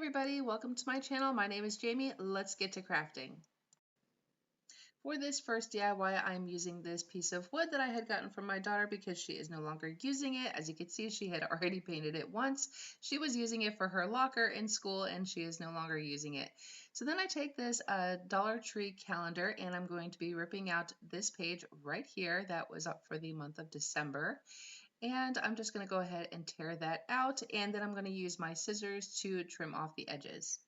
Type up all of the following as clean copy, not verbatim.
everybody, welcome to my channel. My name is Jamie. Let's get to crafting. For this first DIY, I'm using this piece of wood that I had gotten from my daughter because she is no longer using it. As you can see, she had already painted it once. She was using it for her locker in school and she is no longer using it. So then I take this Dollar Tree calendar and I'm going to be ripping out this page right here that was up for the month of December. And I'm just going to go ahead and tear that out, and then I'm going to use my scissors to trim off the edges.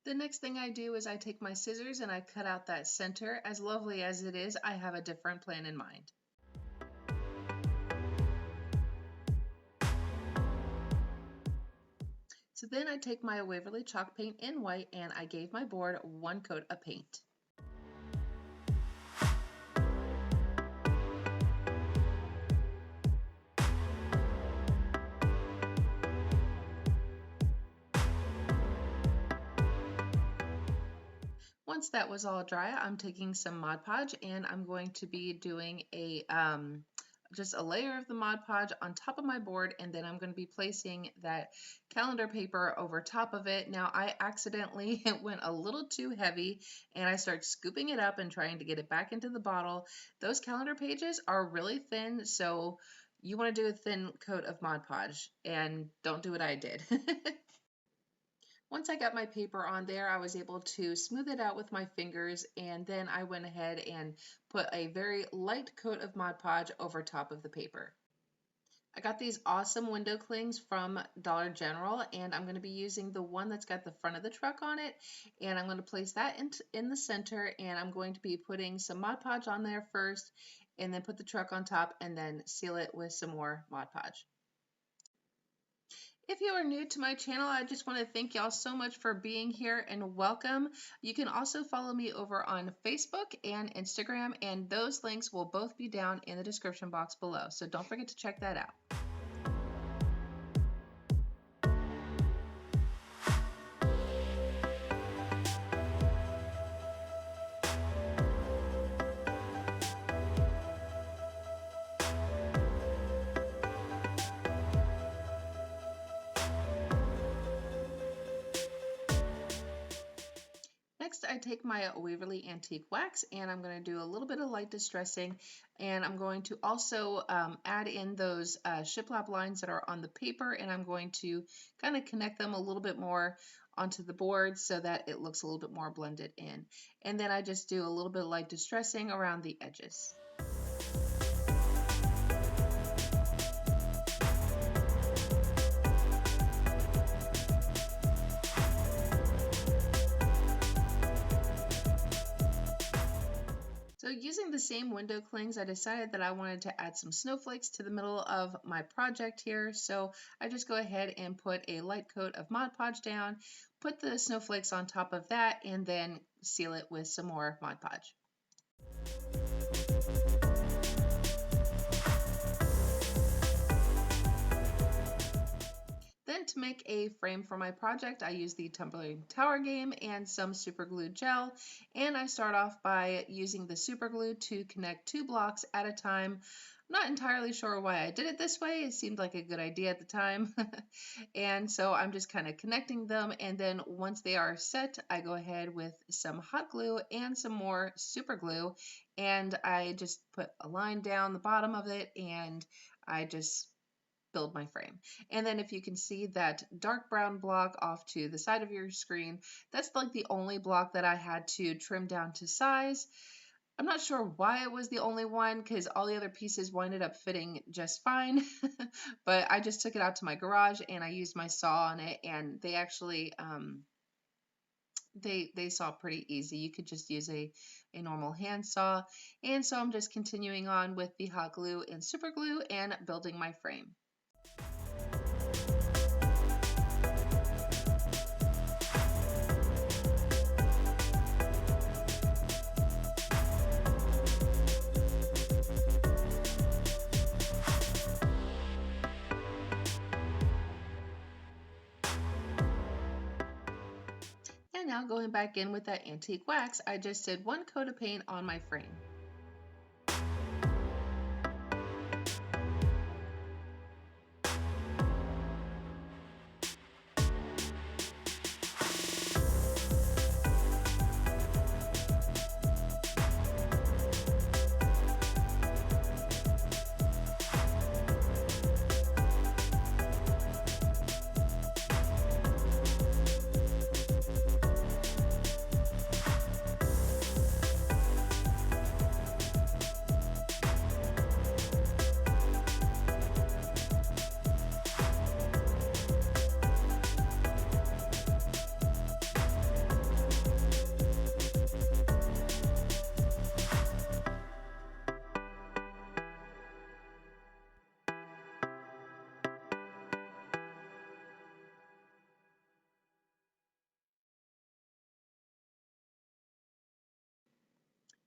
The next thing I do is I take my scissors and I cut out that center. As lovely as it is, I have a different plan in mind. So then I take my Waverly chalk paint in white and I gave my board one coat of paint. Once that was all dry, I'm taking some Mod Podge and I'm going to be doing a just a layer of the Mod Podge on top of my board, and then I'm going to be placing that calendar paper over top of it. Now I accidentally went a little too heavy and I start scooping it up and trying to get it back into the bottle. Those calendar pages are really thin, so you want to do a thin coat of Mod Podge and don't do what I did. Once I got my paper on there, I was able to smooth it out with my fingers, and then I went ahead and put a very light coat of Mod Podge over top of the paper. I got these awesome window clings from Dollar General, and I'm going to be using the one that's got the front of the truck on it, and I'm going to place that in the center, and I'm going to be putting some Mod Podge on there first, and then put the truck on top, and then seal it with some more Mod Podge. If you are new to my channel, I just want to thank y'all so much for being here and welcome. You can also follow me over on Facebook and Instagram, and those links will both be down in the description box below. So don't forget to check that out. Next, I take my Waverly Antique Wax and I'm going to do a little bit of light distressing, and I'm going to also add in those shiplap lines that are on the paper, and I'm going to kind of connect them a little bit more onto the board so that it looks a little bit more blended in. And then I just do a little bit of light distressing around the edges. So using the same window clings, I decided that I wanted to add some snowflakes to the middle of my project here. So I just go ahead and put a light coat of Mod Podge down, put the snowflakes on top of that, and then seal it with some more Mod Podge. Then to make a frame for my project, I use the Tumbling tower game and some super glue gel, and I start off by using the super glue to connect 2 blocks at a time. I'm not entirely sure why I did it this way. It seemed like a good idea at the time. And so I'm just kind of connecting them, and then once they are set, I go ahead with some hot glue and some more super glue, and I just put a line down the bottom of it, and I just build my frame. And then if you can see that dark brown block off to the side of your screen, that's like the only block that I had to trim down to size. I'm not sure why it was the only one, because all the other pieces winded up fitting just fine. But I just took it out to my garage and I used my saw on it, and they actually they saw pretty easy. You could just use a normal hand saw. And so I'm just continuing on with the hot glue and super glue and building my frame. And now going back in with that antique wax, I just did one coat of paint on my frame.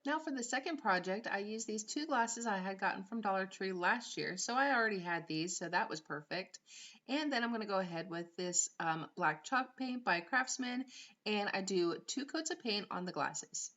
Now for the second project, I used these two glasses I had gotten from Dollar Tree last year, so I already had these, so that was perfect. And then I'm going to go ahead with this black chalk paint by Craftsman, and I do 2 coats of paint on the glasses.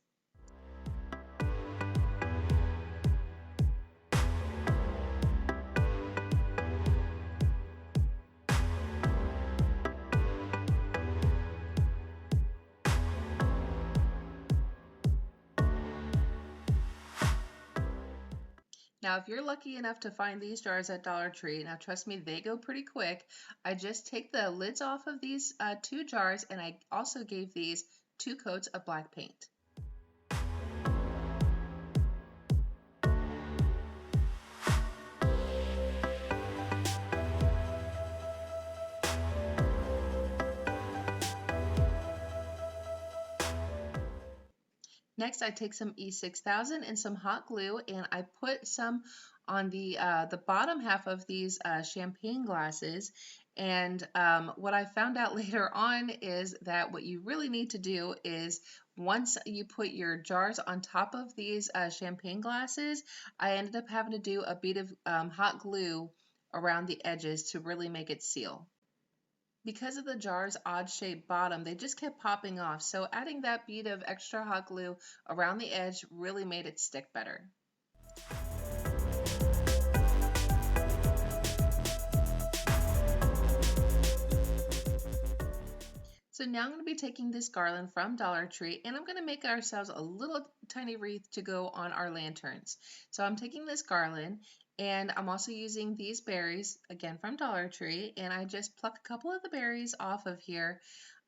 Now, if you're lucky enough to find these jars at Dollar Tree, now trust me, they go pretty quick. I just take the lids off of these 2 jars, and I also gave these 2 coats of black paint. Next, I take some E6000 and some hot glue, and I put some on the bottom half of these champagne glasses. And what I found out later on is that what you really need to do is once you put your jars on top of these champagne glasses, I ended up having to do a bead of hot glue around the edges to really make it seal. Because of the jar's odd-shaped bottom, they just kept popping off, so adding that bead of extra hot glue around the edge really made it stick better. So now I'm going to be taking this garland from Dollar Tree, and I'm going to make ourselves a little tiny wreath to go on our lanterns. So I'm taking this garland, and I'm also using these berries, again from Dollar Tree, and I just pluck a couple of the berries off of here.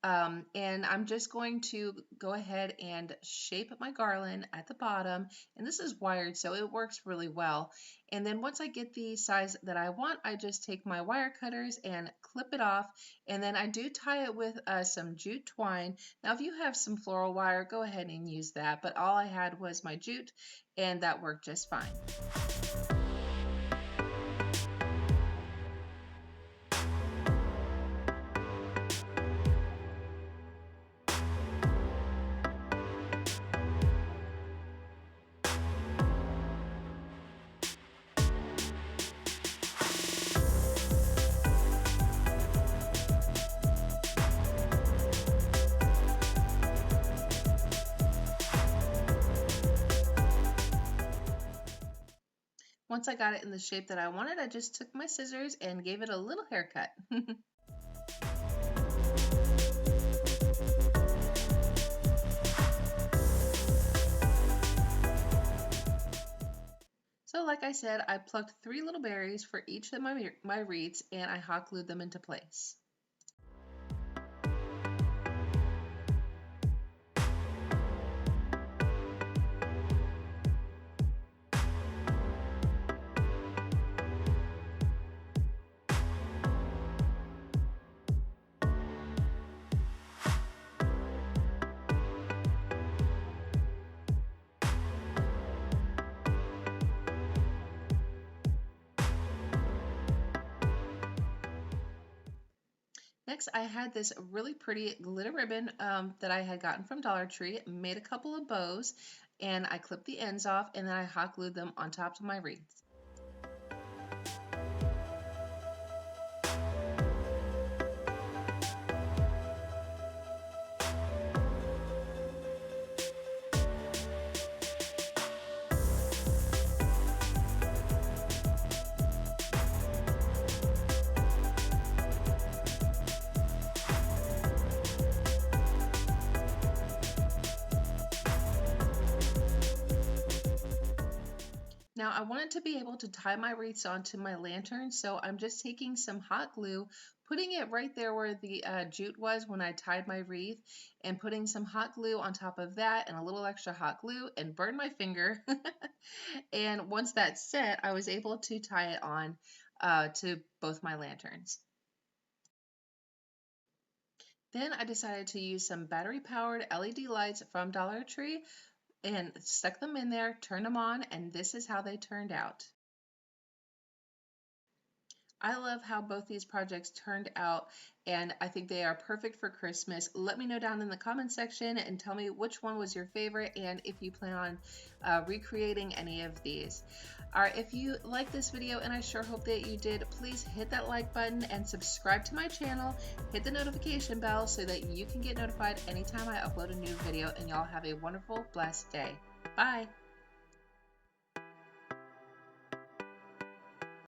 And I'm just going to go ahead and shape my garland at the bottom, and this is wired, so it works really well. And then once I get the size that I want, I just take my wire cutters and clip it off, and then I do tie it with some jute twine. Now if you have some floral wire, go ahead and use that, but all I had was my jute, and that worked just fine. Once I got it in the shape that I wanted, I just took my scissors and gave it a little haircut. So like I said, I plucked 3 little berries for each of my wreaths, and I hot glued them into place. Next, I had this really pretty glitter ribbon that I had gotten from Dollar Tree, made a couple of bows, and I clipped the ends off, and then I hot glued them on top of my wreaths. Now I wanted to be able to tie my wreaths onto my lantern, so I'm just taking some hot glue, putting it right there where the jute was when I tied my wreath, and putting some hot glue on top of that and a little extra hot glue, and burned my finger. And once that's set, I was able to tie it on to both my lanterns. Then I decided to use some battery-powered LED lights from Dollar Tree and stuck them in there, turned them on, and this is how they turned out. I love how both these projects turned out, and I think they are perfect for Christmas. Let me know down in the comment section and tell me which one was your favorite and if you plan on recreating any of these. All right, if you like this video, and I sure hope that you did, please hit that like button and subscribe to my channel. Hit the notification bell so that you can get notified anytime I upload a new video, and y'all have a wonderful, blessed day. Bye.